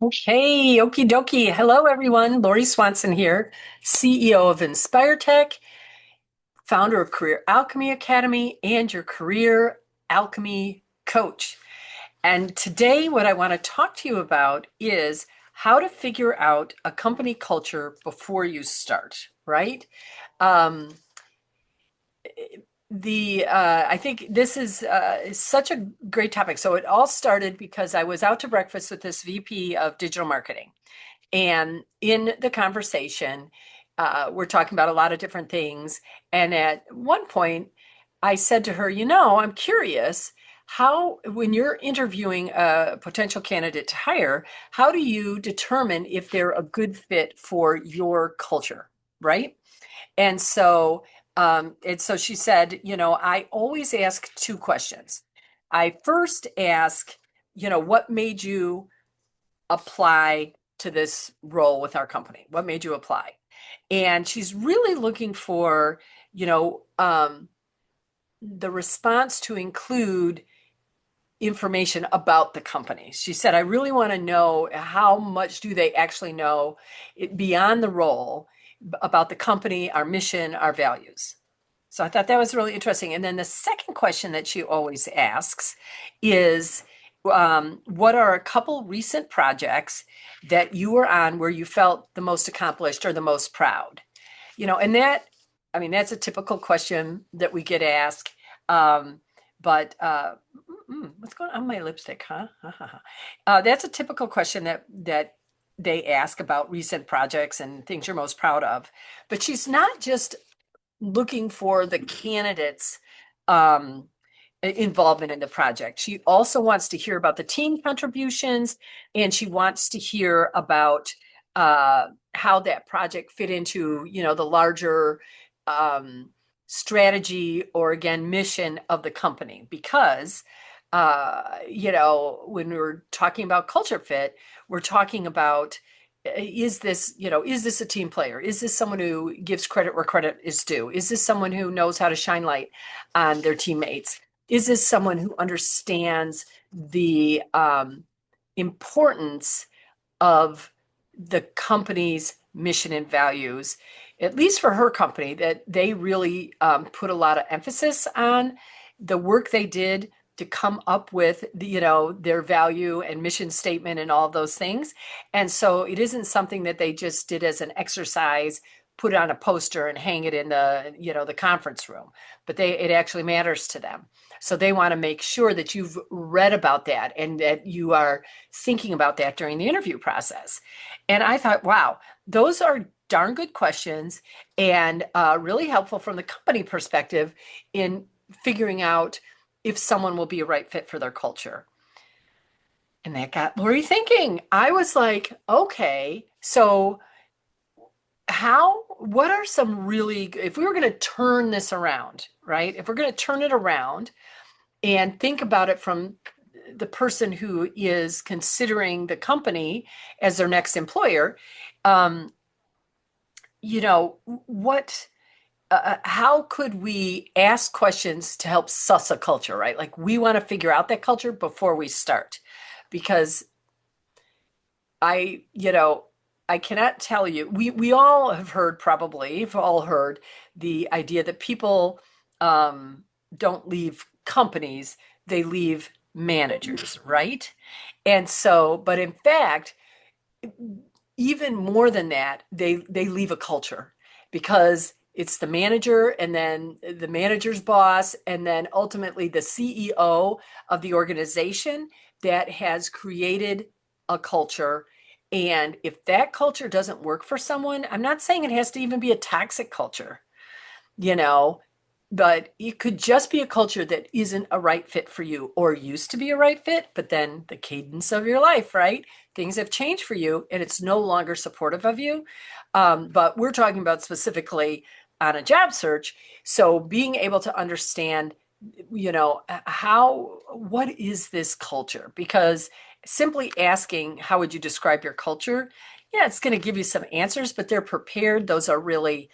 Okay, okie dokie. Hello, everyone. Lori Swanson here, CEO of Inspire Tech, founder of Career Alchemy Academy, and your career alchemy coach. And today, what I want to talk to you about is how to figure out a company culture before you start, right? Um, I think this is such a great topic. So it all started because I was out to breakfast with this VP of digital marketing. And in the conversation, we're talking about a lot of different things. And at one point, I said to her, I'm curious how, when you're interviewing a potential candidate to hire, how do you determine if they're a good fit for your culture, right? And so she said, I always ask two questions. I first ask, what made you apply to this role with our company? What made you apply? And she's really looking for, you know, um, the response to include information about the company. She said, I really want to know how much do they actually know beyond the role about the company, our mission, our values. So I thought that was really interesting. And then the second question that she always asks is, what are a couple recent projects that you were on where you felt the most accomplished or the most proud? And that's a typical question that we get asked. But what's going on with my lipstick, huh? That's a typical question that they ask about recent projects and things you're most proud of. But she's not just looking for the candidates' um, involvement in the project. She also wants to hear about the team contributions, and she wants to hear about how that project fit into, the larger um, strategy or again mission of the company. Because when we're talking about culture fit, we're talking about is this a team player? Is this someone who gives credit where credit is due? Is this someone who knows how to shine light on their teammates? Is this someone who understands the importance of the company's mission and values, at least for her company, that they really put a lot of emphasis on the work they did to come up with their value and mission statement and all of those things. And so it isn't something that they just did as an exercise, put it on a poster and hang it in the conference room, but it actually matters to them. So they want to make sure that you've read about that and that you are thinking about that during the interview process. And I thought, wow, those are darn good questions and really helpful from the company perspective in figuring out if someone will be a right fit for their culture. And that got Lori thinking. I was like, okay, so what are some really, if we were going to turn this around, right? If we're going to turn it around and think about it from the person who is considering the company as their next employer, um, what how could we ask questions to help suss a culture, right? Like we want to figure out that culture before we start. Because I, you know, I cannot tell you, we all have heard, probably, we've all heard the idea that people don't leave companies, they leave managers, right? And so, but in fact, even more than that, they leave a culture because it's the manager and then the manager's boss and then ultimately the CEO of the organization that has created a culture. And if that culture doesn't work for someone, I'm not saying it has to even be a toxic culture, you know, but it could just be a culture that isn't a right fit for you or used to be a right fit, but then the cadence of your life, right? Things have changed for you and it's no longer supportive of you. But we're talking about specifically on a job search. So being able to understand, what is this culture? Because simply asking, how would you describe your culture? Yeah, it's going to give you some answers, but they're prepared. Those are really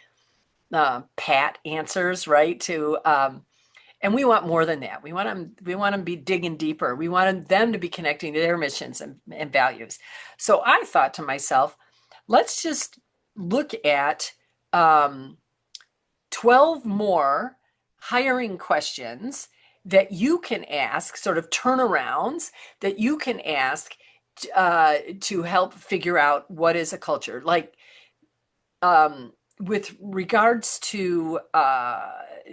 pat answers, right? To And we want more than that. We want them to be digging deeper. We want them to be connecting to their missions and values. So I thought to myself, let's just look at 12 more hiring questions that you can ask, sort of turnarounds that you can ask to help figure out what is a culture. Like with regards to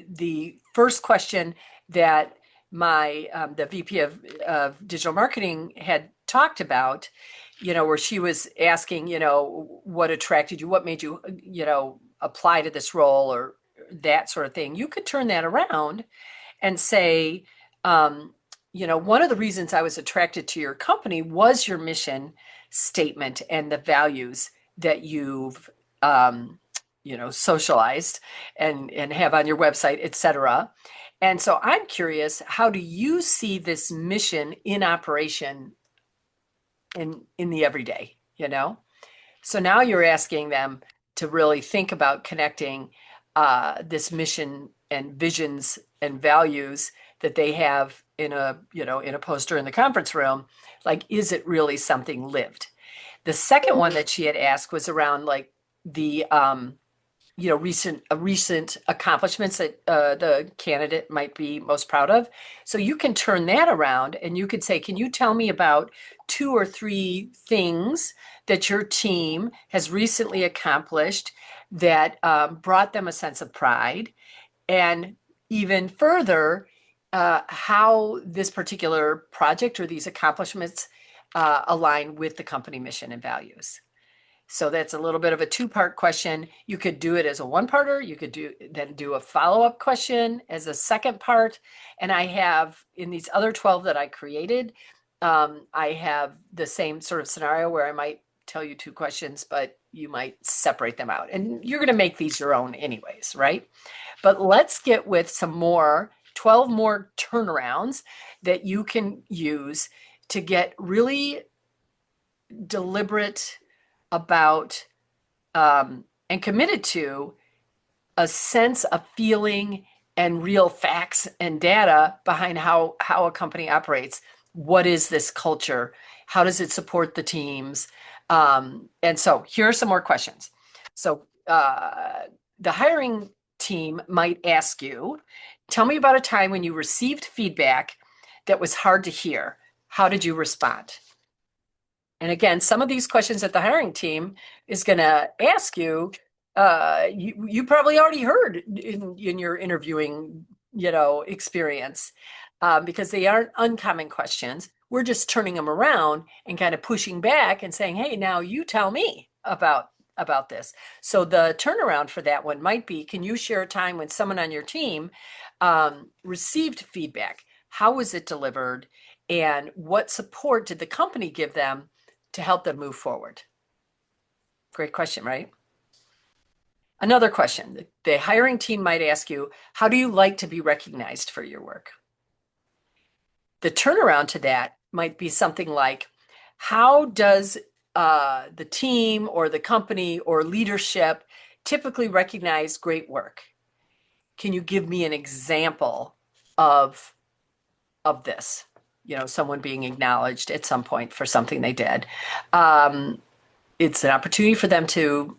the first question that the VP of digital marketing had talked about, where she was asking, what attracted you, what made you, apply to this role or that sort of thing. You could turn that around and say, one of the reasons I was attracted to your company was your mission statement and the values that you've socialized and have on your website, et cetera. And so I'm curious, how do you see this mission in operation in the everyday, So now you're asking them to really think about connecting this mission and visions and values that they have in a poster in the conference room. Like, is it really something lived? The second one that she had asked was around like the recent accomplishments that the candidate might be most proud of. So you can turn that around and you could say, can you tell me about 2 or 3 things that your team has recently accomplished that brought them a sense of pride? And even further, how this particular project or these accomplishments align with the company mission and values. So that's a little bit of a 2-part question. You could do it as a 1-parter. You could do a follow-up question as a second part. And I have, in these other 12 that I created, I have the same sort of scenario where I might tell you 2 questions, but you might separate them out. And you're going to make these your own anyways, right? But let's get with some more, 12 more turnarounds that you can use to get really deliberate about and committed to a sense of feeling and real facts and data behind how a company operates. What is this culture? How does it support the teams? And so here are some more questions. So the hiring team might ask you, tell me about a time when you received feedback that was hard to hear. How did you respond? And again, some of these questions that the hiring team is going to ask you, you probably already heard in your interviewing, experience, because they aren't uncommon questions. We're just turning them around and kind of pushing back and saying, hey, now you tell me about this. So the turnaround for that one might be, can you share a time when someone on your team received feedback? How was it delivered? And what support did the company give them to help them move forward? Great question, right? Another question, the hiring team might ask you, how do you like to be recognized for your work? The turnaround to that might be something like, how does the team or the company or leadership typically recognize great work? Can you give me an example of this? Someone being acknowledged at some point for something they did. It's an opportunity for them to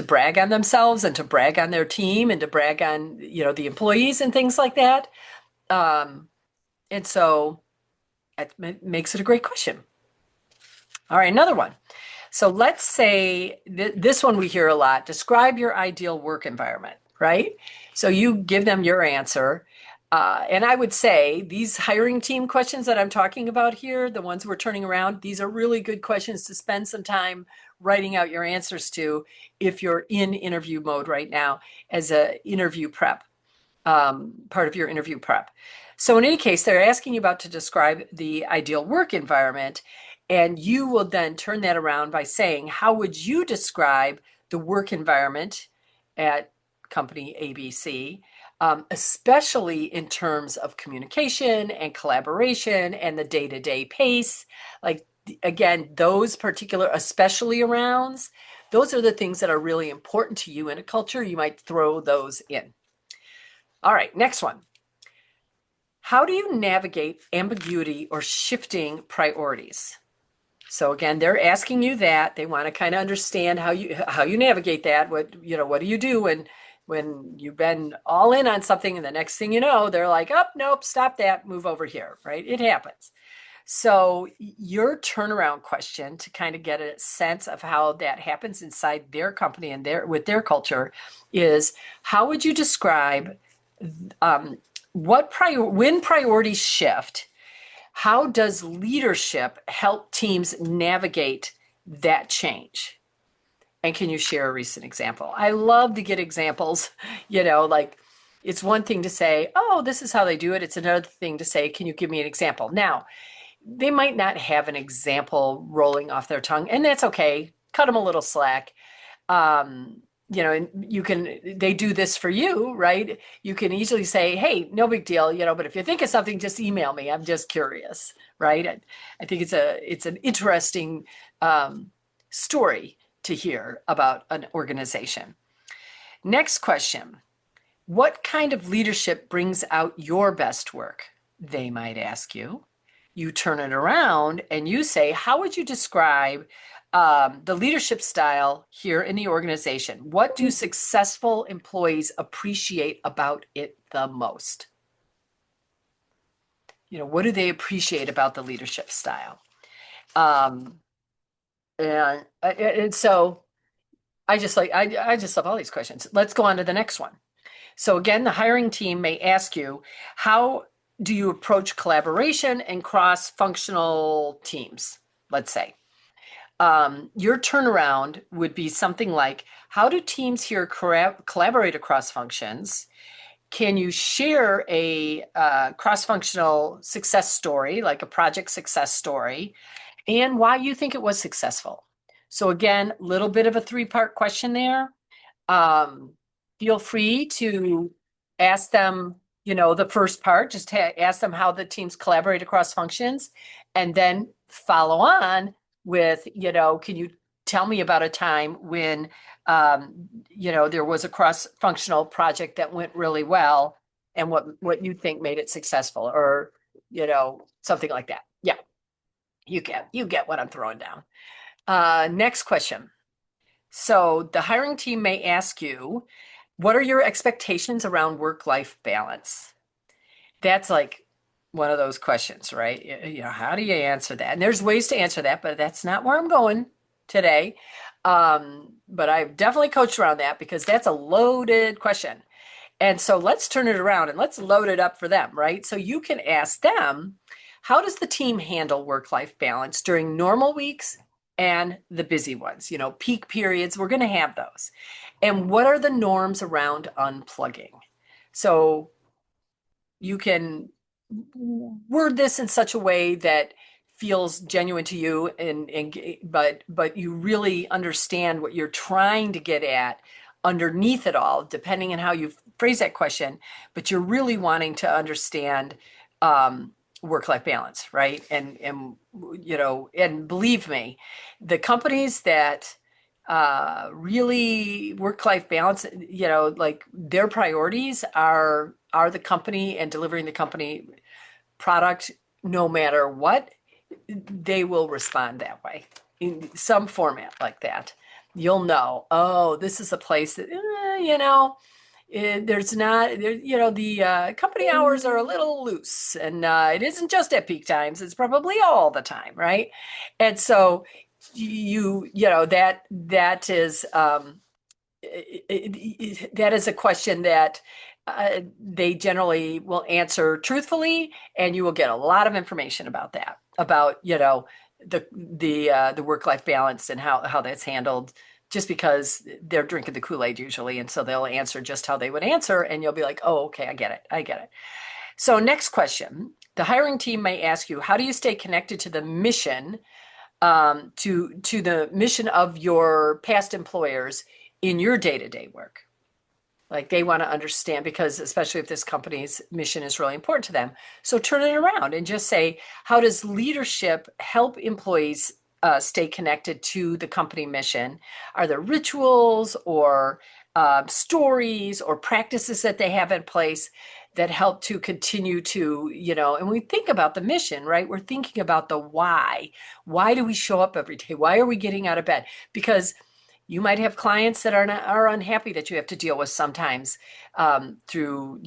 brag on themselves and to brag on their team and to brag on, the employees and things like that. And so it makes it a great question. All right, another one. So let's say this one we hear a lot, describe your ideal work environment, right? So you give them your answer. And I would say these hiring team questions that I'm talking about here, the ones we're turning around, these are really good questions to spend some time writing out your answers to if you're in interview mode right now as a interview prep, part of your interview prep. So in any case, they're asking you about to describe the ideal work environment, and you will then turn that around by saying, how would you describe the work environment at company ABC? Especially in terms of communication and collaboration and the day-to-day pace. Like, again, those particular, especially arounds, those are the things that are really important to you in a culture. You might throw those in. All right, next one. How do you navigate ambiguity or shifting priorities? So again, they're asking you that. They want to kind of understand how you navigate that. What do you do when you've been all in on something and the next thing you know, they're like, oh, nope, stop that, move over here, right? It happens. So your turnaround question to kind of get a sense of how that happens inside their company and with their culture is, how would you describe um, when priorities shift? How does leadership help teams navigate that change? And can you share a recent example? I love to get examples, like it's one thing to say, oh, this is how they do it. It's another thing to say, can you give me an example? Now, they might not have an example rolling off their tongue, and that's okay. Cut them a little slack. And they do this for you, right? You can easily say, hey, no big deal, but if you think of something, just email me. I'm just curious, right? I think it's an interesting story to hear about an organization. Next question. What kind of leadership brings out your best work? They might ask you. You turn it around and you say, how would you describe the leadership style here in the organization? What do successful employees appreciate about it the most? What do they appreciate about the leadership style? And so I just love all these questions. Let's go on to the next one. So again, the hiring team may ask you, how do you approach collaboration and cross-functional teams, let's say? Your turnaround would be something like, how do teams here collaborate across functions? Can you share a cross-functional success story, like a project success story, and why you think it was successful? So again, a little bit of a three-part question there. Feel free to ask them, the first part, just ask them how the teams collaborate across functions, and then follow on with, can you tell me about a time when, there was a cross-functional project that went really well and what you think made it successful, or, something like that. Yeah, you get what I'm throwing down. Next question. So the hiring team may ask you, what are your expectations around work-life balance? That's like one of those questions, right? How do you answer that? And there's ways to answer that, but that's not where I'm going today. But I've definitely coached around that because that's a loaded question. And so let's turn it around and let's load it up for them, right? So you can ask them, how does the team handle work-life balance during normal weeks and the busy ones? Peak periods, we're going to have those. And what are the norms around unplugging? So you can word this in such a way that feels genuine to you, but you really understand what you're trying to get at underneath it all, depending on how you phrase that question. But you're really wanting to understand work-life balance, right? And believe me, the companies that really work-life balance, like their priorities are the company and delivering the company product, no matter what, they will respond that way in some format like that. You'll know, oh, this is a place that, there's not, the company hours are a little loose, and it isn't just at peak times, it's probably all the time, right? And so that is that is a question that they generally will answer truthfully, and you will get a lot of information about that, about the work-life balance and how that's handled, just because they're drinking the Kool-Aid usually, and so they'll answer just how they would answer, and you'll be like, oh, okay, I get it. So next question, the hiring team may ask you, how do you stay connected to the mission, to the mission of your past employers in your day-to-day work? Like, they want to understand, because especially if this company's mission is really important to them. So turn it around and just say, how does leadership help employees stay connected to the company mission? Are there rituals or stories or practices that they have in place that help to continue to, and we think about the mission, right? We're thinking about the why. Why do we show up every day? Why are we getting out of bed? Because you might have clients that are unhappy that you have to deal with sometimes through,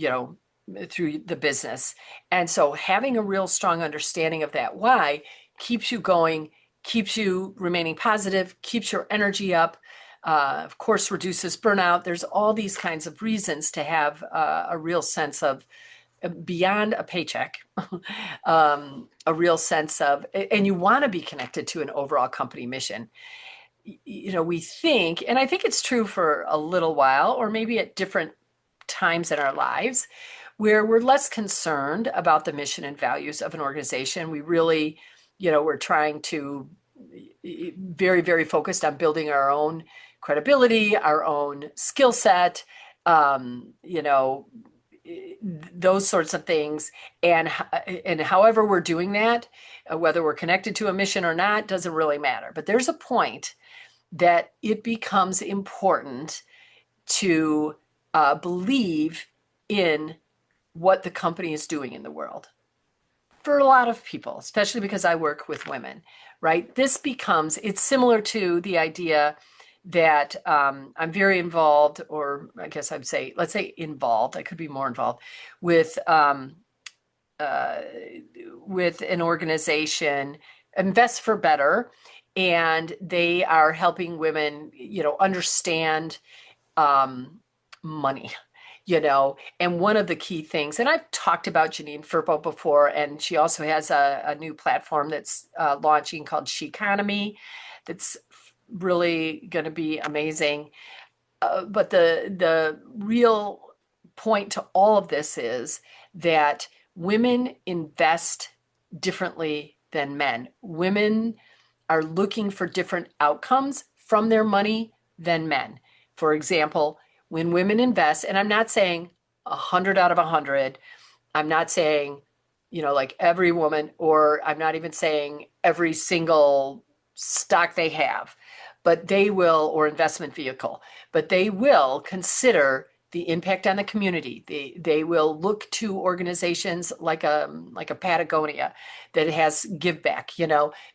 through the business. And so having a real strong understanding of that why keeps you going, keeps you remaining positive, keeps your energy up, of course, reduces burnout. There's all these kinds of reasons to have a real sense of beyond a paycheck, a real sense of, and you want to be connected to an overall company mission. We think, and I think it's true for a little while, or maybe at different times in our lives, where we're less concerned about the mission and values of an organization. We really, we're trying to very, very focused on building our own credibility, our own skill set, those sorts of things. And however we're doing that, whether we're connected to a mission or not, doesn't really matter. But there's a point that it becomes important to believe in what the company is doing in the world. For a lot of people, especially because I work with women, right? It's similar to the idea that I'm very involved, or I guess let's say involved, I could be more involved with an organization, Invest for Better, and they are helping women, understand money. And one of the key things, and I've talked about Janine Firpo before, and she also has a new platform that's launching called Sheconomy that's really going to be amazing. But the real point to all of this is that women invest differently than men. Women are looking for different outcomes from their money than men. For example, when women invest, and I'm not saying 100 out of 100, I'm not saying, like every woman, or I'm not even saying every single stock they have, but they will, or investment vehicle, but they will consider the impact on the community. They will look to organizations like a Patagonia that has give back.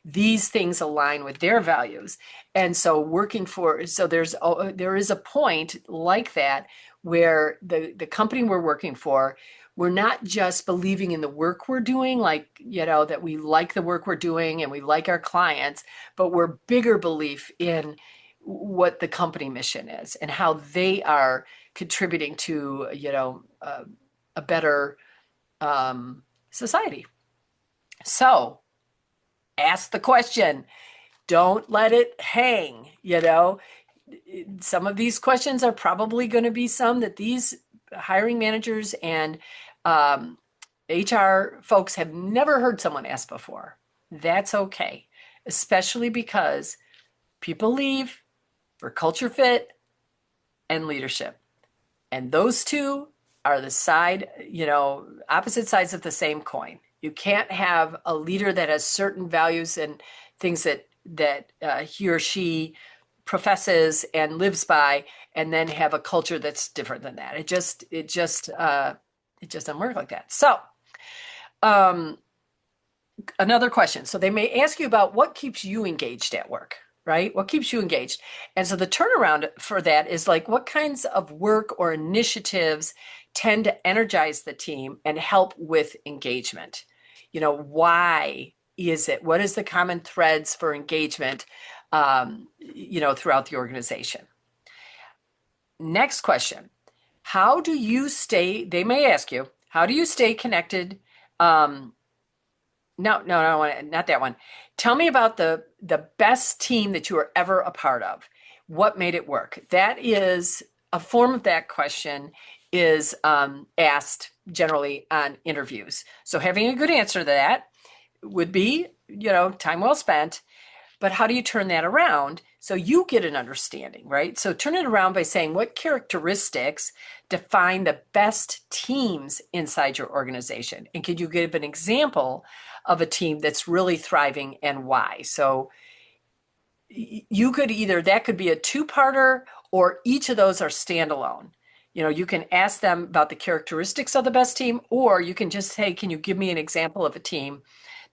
These things align with their values, and so there is a point like that where the company we're working for, we're not just believing in the work we're doing, that we like the work we're doing and we like our clients, but we're bigger belief in what the company mission is and how they are contributing to, a better society. So ask the question. Don't let it hang. Some of these questions are probably going to be some that these hiring managers and HR folks have never heard someone ask before. That's okay, especially because people leave for culture fit and leadership. And those two are opposite sides of the same coin. You can't have a leader that has certain values and things that he or she professes and lives by, and then have a culture that's different than that. It just doesn't work like that. So, another question. So they may ask you about what keeps you engaged at work, right? What keeps you engaged? And so the turnaround for that is like, what kinds of work or initiatives tend to energize the team and help with engagement? Why is it? What is the common threads for engagement, throughout the organization? Next question. They may ask you, how do you stay connected? No, not that one. Tell me about the best team that you were ever a part of. What made it work? That is a form of that question is asked generally on interviews. So having a good answer to that would be, time well spent. But how do you turn that around so you get an understanding, right? So turn it around by saying, what characteristics define the best teams inside your organization? And could you give an example of a team that's really thriving and why? So that could be a two-parter, or each of those are standalone. You can ask them about the characteristics of the best team, or you can just say, can you give me an example of a team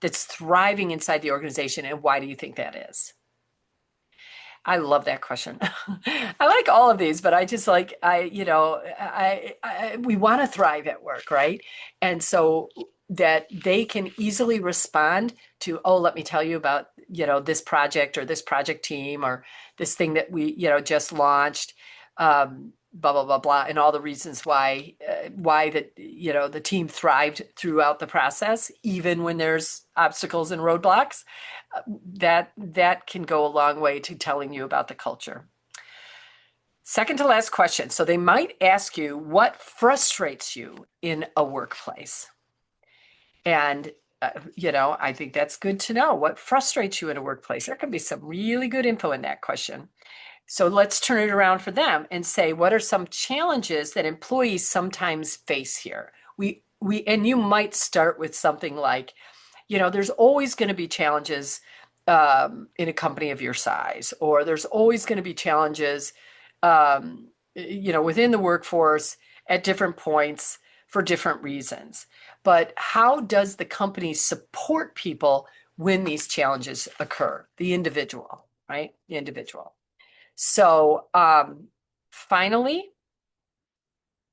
that's thriving inside the organization, and why do you think that is? I love that question. I like all of these, but I just like we want to thrive at work, right? And so that they can easily respond to, oh, let me tell you about, this project or this project team or this thing that we, just launched, blah, blah, blah, blah, and all the reasons why the team thrived throughout the process, even when there's obstacles and roadblocks. That can go a long way to telling you about the culture. Second to last question. So they might ask you, what frustrates you in a workplace? And, I think that's good to know. What frustrates you in a workplace? There can be some really good info in that question. So let's turn it around for them and say, what are some challenges that employees sometimes face here? And you might start with something like, there's always going to be challenges in a company of your size, or there's always going to be challenges, within the workforce at different points for different reasons. But how does the company support people when these challenges occur? The individual, right? The individual. So finally,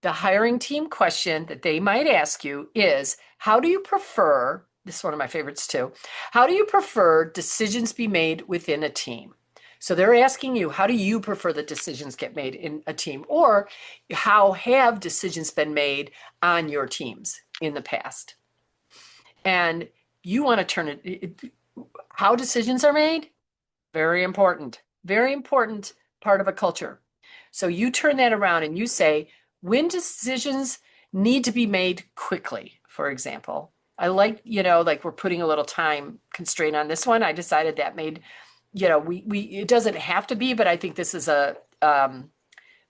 the hiring team question that they might ask you is, how do you prefer, this is one of my favorites too, how do you prefer decisions be made within a team? So they're asking you, how do you prefer that decisions get made in a team? Or how have decisions been made on your teams in the past? And you want to turn it, how decisions are made, very important part of a culture. So you turn that around and you say, when decisions need to be made quickly, for example. I like, like we're putting a little time constraint on this one. I decided that made, it doesn't have to be, but I think this is a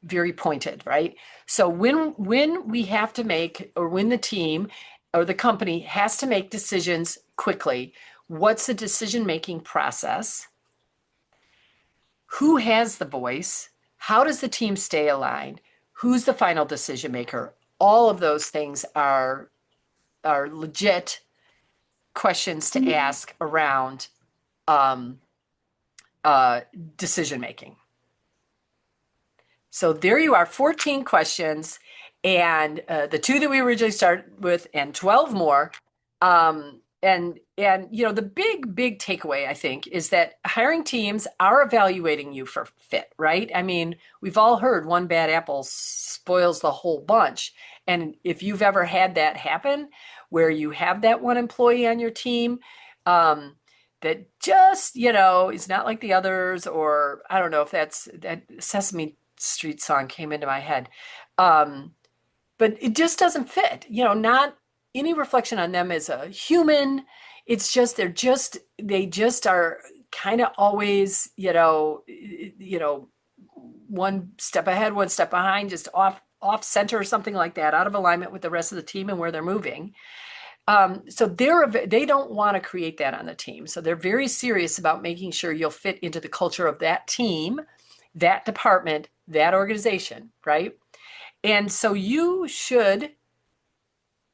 very pointed, right? So when we have to make, or when the team or the company has to make decisions quickly, what's the decision-making process? Who has the voice? How does the team stay aligned? Who's the final decision maker? All of those things are legit questions to ask around decision making. So there you are, 14 questions, and the 2 that we originally started with, and 12 more. And the big takeaway, I think, is that hiring teams are evaluating you for fit, right? I mean, we've all heard one bad apple spoils the whole bunch. And if you've ever had that happen, where you have that one employee on your team that just, is not like the others, or I don't know if that Sesame Street song came into my head. But it just doesn't fit, not any reflection on them as a human. It's just, they just are kind of always, one step ahead, one step behind, just off center or something like that, out of alignment with the rest of the team and where they're moving. So they don't want to create that on the team. So they're very serious about making sure you'll fit into the culture of that team, that department, that organization, right? And so you should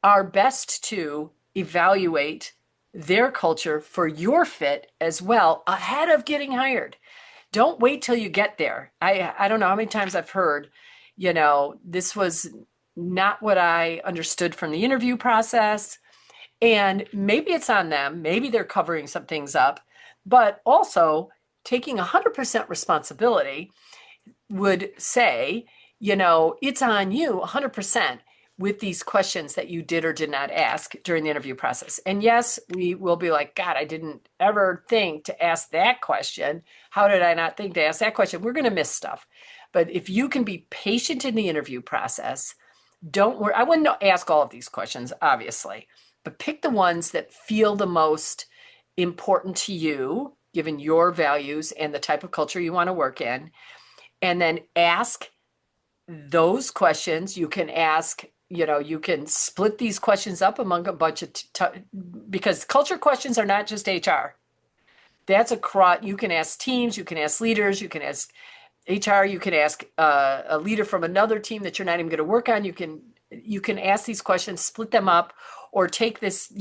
are best to evaluate their culture for your fit as well ahead of getting hired. Don't wait till you get there. I don't know how many times I've heard, this was not what I understood from the interview process. And maybe it's on them. Maybe they're covering some things up, but also taking 100% responsibility would say, it's on you 100% with these questions that you did or did not ask during the interview process. And yes, we will be like, God, I didn't ever think to ask that question. How did I not think to ask that question? We're going to miss stuff. But if you can be patient in the interview process, don't worry. I wouldn't ask all of these questions, obviously, but pick the ones that feel the most important to you, given your values and the type of culture you want to work in. And then ask those questions. You can ask, you can split these questions up among a bunch of, because culture questions are not just HR. That's you can ask teams, you can ask leaders, you can ask HR, you can ask a leader from another team that you're not even going to work on. You can ask these questions, split them up, or take this,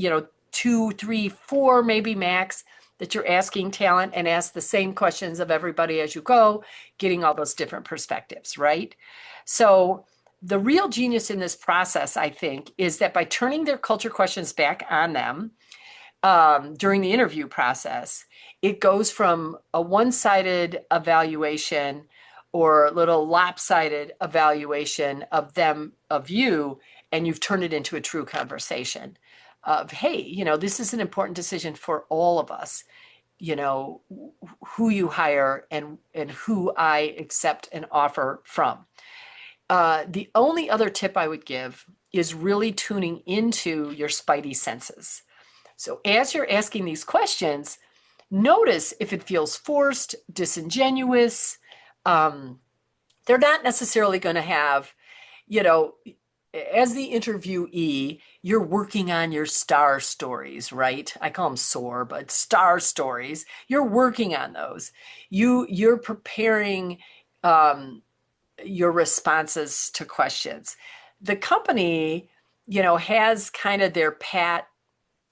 2, 3, 4, maybe max that you're asking talent and ask the same questions of everybody as you go, getting all those different perspectives, right? So the real genius in this process, I think, is that by turning their culture questions back on them during the interview process, it goes from a one-sided evaluation or a little lopsided evaluation of them, of you, and you've turned it into a true conversation of, hey, this is an important decision for all of us, who you hire and who I accept an offer from. The only other tip I would give is really tuning into your spidey senses. So as you're asking these questions, notice if it feels forced, disingenuous. They're not necessarily going to have, as the interviewee, you're working on your star stories, right? I call them SOAR, but star stories. You're working on those. You're preparing your responses to questions. The company, has kind of their pat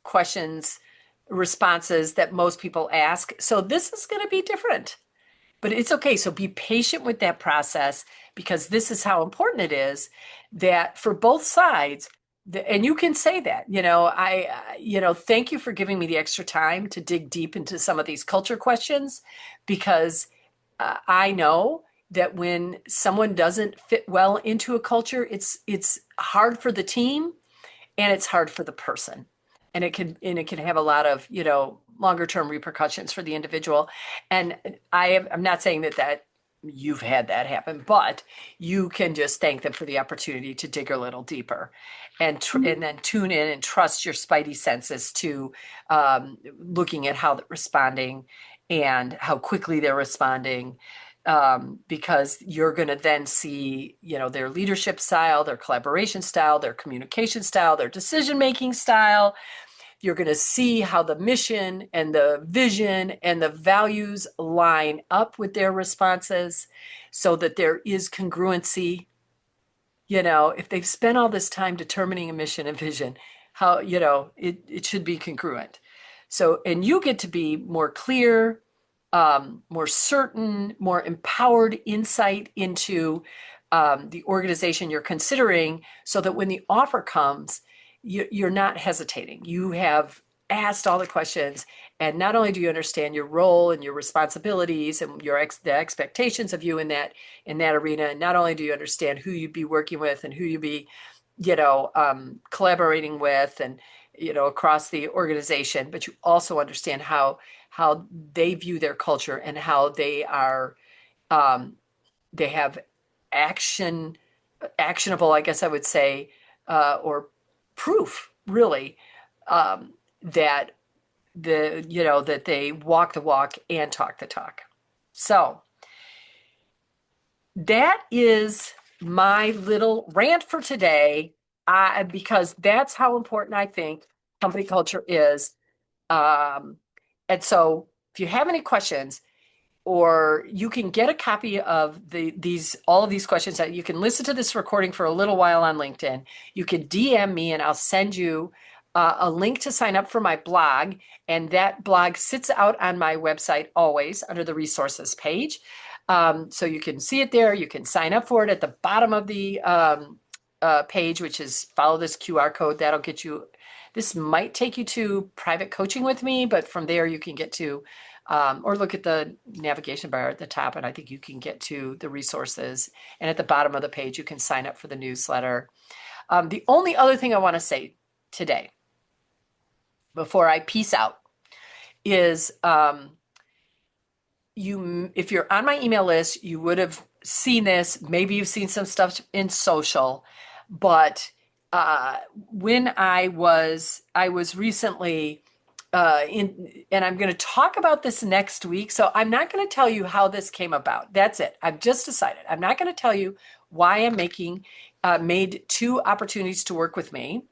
questions, responses that most people ask. So this is going to be different, but it's okay. So be patient with that process, because this is how important it is that for both sides, and you can say that, thank you for giving me the extra time to dig deep into some of these culture questions, because I know that when someone doesn't fit well into a culture, it's hard for the team and it's hard for the person. And it can have a lot of, longer term repercussions for the individual. And I'm not saying that you've had that happen, but you can just thank them for the opportunity to dig a little deeper and then tune in and trust your spidey senses to looking at how they're responding and how quickly they're responding, because you're going to then see, their leadership style, their collaboration style, their communication style, their decision-making style. You're going to see how the mission and the vision and the values line up with their responses so that there is congruency. If they've spent all this time determining a mission and vision, how, it should be congruent. So, and you get to be more clear, more certain, more empowered insight into the organization you're considering, so that when the offer comes, you're not hesitating. You have asked all the questions, and not only do you understand your role and your responsibilities and the expectations of you in that arena, and not only do you understand who you'd be working with and who you'd be, collaborating with, and across the organization, but you also understand how they view their culture and how they are, they have actionable, I guess I would say, or proof, really, that that they walk the walk and talk the talk. So that is my little rant for today, because that's how important I think company culture is. And so if you have any questions, or you can get a copy of all of these questions, that you can listen to this recording for a little while on LinkedIn. You can DM me and I'll send you a link to sign up for my blog. And that blog sits out on my website always under the resources page. So you can see it there. You can sign up for it at the bottom of the page, which is follow this QR code. That'll get you, this might take you to private coaching with me, but from there you can get to, or look at the navigation bar at the top, and I think you can get to the resources. And at the bottom of the page, you can sign up for the newsletter. The only other thing I want to say today, before I peace out, is if you're on my email list, you would have seen this. Maybe you've seen some stuff in social, but when I was recently and I'm going to talk about this next week. So I'm not going to tell you how this came about. That's it. I've just decided. I'm not going to tell you why I'm made 2 opportunities to work with me.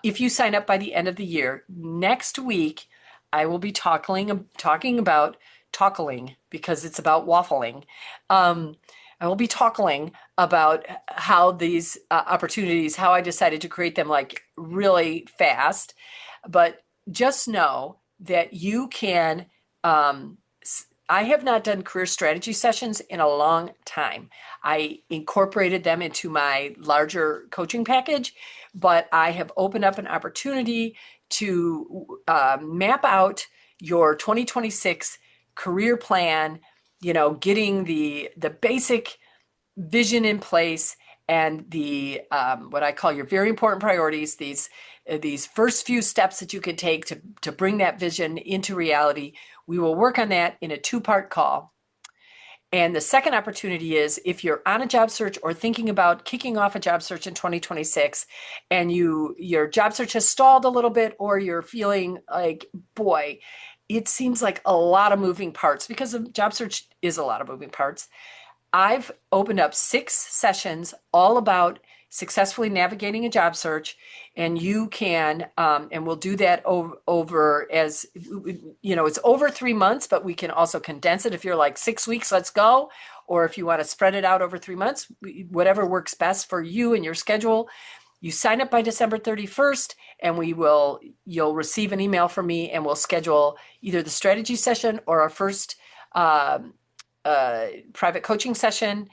If you sign up by the end of the year, next week, I will be talking about talkling because it's about waffling. I will be talking about how these opportunities, how I decided to create them like really fast. But just know that you can. I have not done career strategy sessions in a long time. I incorporated them into my larger coaching package, but I have opened up an opportunity to map out your 2026 career plan, getting the basic vision in place and the what I call your very important priorities, these first few steps that you can take to bring that vision into reality. We will work on that in a 2-part call. And the second opportunity is if you're on a job search or thinking about kicking off a job search in 2026 and your job search has stalled a little bit, or you're feeling like, boy, it seems like a lot of moving parts, because a job search is a lot of moving parts. I've opened up 6 sessions all about successfully navigating a job search, and you can, and we'll do that over as, it's over 3 months, but we can also condense it. If you're like 6 weeks, let's go. Or if you want to spread it out over 3 months, whatever works best for you and your schedule. You sign up by December 31st, and you'll receive an email from me, and we'll schedule either the strategy session or our first private coaching session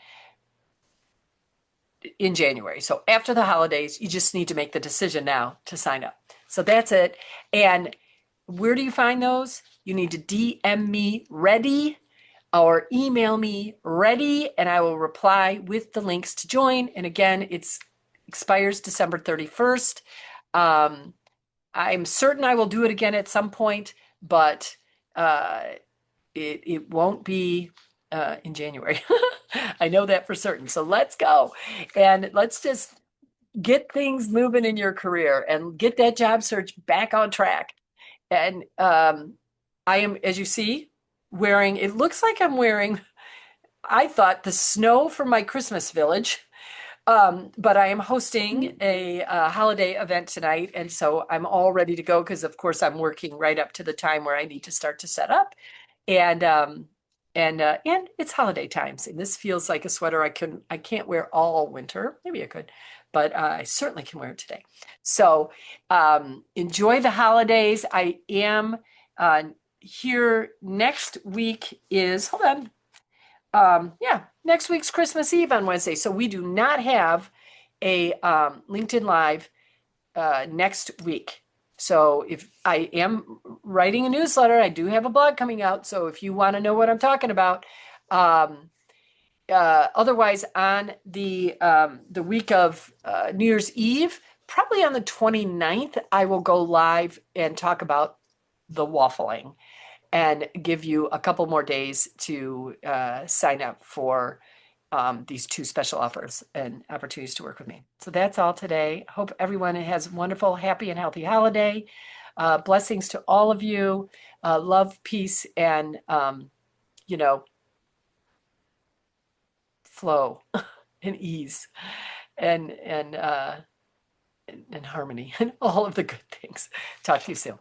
in January. So after the holidays, you just need to make the decision now to sign up. So that's it. And where do you find those? You need to DM me ready or email me ready, and I will reply with the links to join. And again, it expires December 31st. I'm certain I will do it again at some point, but it won't be in January. I know that for certain. So let's go and let's just get things moving in your career and get that job search back on track. And I am, as you see, it looks like I'm wearing, I thought, the snow from my Christmas village. But I am hosting a holiday event tonight, and so I'm all ready to go because, of course, I'm working right up to the time where I need to start to set up, and it's holiday times, and this feels like a sweater I can't wear all winter. Maybe I could, but I certainly can wear it today. So enjoy the holidays. I am here next week. Hold on. Next week's Christmas Eve on Wednesday. So we do not have a LinkedIn Live next week. So if I am writing a newsletter, I do have a blog coming out. So if you want to know what I'm talking about, otherwise on the week of New Year's Eve, probably on the 29th, I will go live and talk about the waffling and give you a couple more days to sign up for these 2 special offers and opportunities to work with me. So that's all today. Hope everyone has a wonderful, happy, and healthy holiday. Blessings to all of you. Love, peace, and, flow and ease and harmony and all of the good things. Talk to you soon.